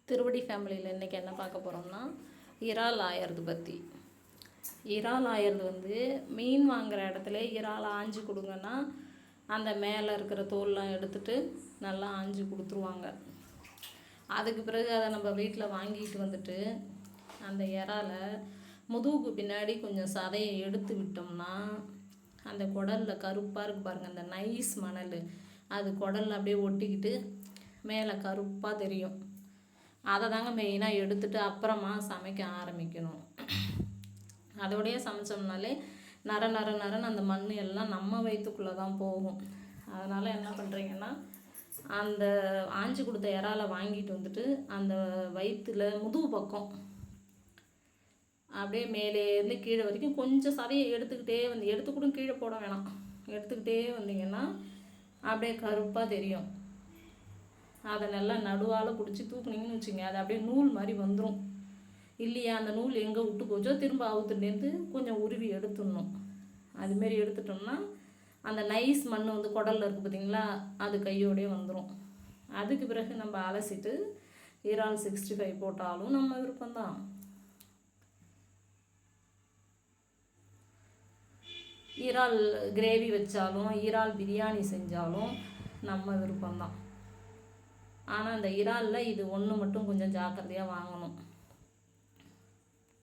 திருவடி ஃபேமிலியில் இன்றைக்கி என்ன பார்க்க போகிறோம்னா இறால் ஆயறது பற்றி. இறால் ஆயறது மீன் வாங்குகிற இடத்துல இறால் ஆஞ்சு கொடுங்கன்னா அந்த மேலே இருக்கிற தோல்லாம் எடுத்துட்டு நல்லா ஆஞ்சு கொடுத்துருவாங்க. அதுக்கு பிறகு அதை நம்ம வீட்டில் வாங்கிட்டு வந்துட்டு அந்த இறாலை முதுகுக்கு பின்னாடி கொஞ்சம் சதையை எடுத்து விட்டோம்னா அந்த குடலில் கருப்பாக இருக்கு பாருங்கள், அந்த நைஸ் மணல் அது குடலில் அப்படியே ஒட்டிக்கிட்டு மேலே கருப்பாக தெரியும். அதை தாங்க மெயினாக எடுத்துகிட்டு அப்புறமா சமைக்க ஆரம்பிக்கணும். அதோடையே சமைச்சோம்னாலே நர நர நரன்னு அந்த மண் எல்லாம் நம்ம வயிற்றுக்குள்ளே தான் போகும். அதனால் என்ன பண்ணுறீங்கன்னா, அந்த ஆஞ்சு கொடுத்த இறாலை வாங்கிட்டு வந்துட்டு அந்த வயிற்றில் முதுகு பக்கம் அப்படியே மேலேருந்து கீழே வரைக்கும் கொஞ்சம் சதையை எடுத்துக்கிட்டே எடுத்துக்கூட கீழே போட வேணாம், எடுத்துக்கிட்டே வந்தீங்கன்னா அப்படியே கருப்பாக தெரியும். அதை நல்லா நடுவால் பிடிச்சி தூக்குனிங்கன்னு வச்சுங்க, அது அப்படியே நூல் மாதிரி வந்துடும். இல்லையா அந்த நூல் எங்கே விட்டு போச்சோ திரும்ப அவுத்துலேருந்து கொஞ்சம் உருவி எடுத்துடணும். அதுமாரி எடுத்துட்டோம்னா அந்த நைஸ் மண் குடலில் இருக்குது பார்த்திங்களா, அது கையோடய வந்துடும். அதுக்கு பிறகு நம்ம அலசிட்டு இறால் 65 போட்டாலும் நம்ம விருப்பம்தான். இறால் கிரேவி வச்சாலும் இறால் பிரியாணி செஞ்சாலும் நம்ம விருப்பம்தான். ஆனால் அந்த இறாலில் இது ஒன்று மட்டும் கொஞ்சம் ஜாக்கிரதையாக வாங்கணும்.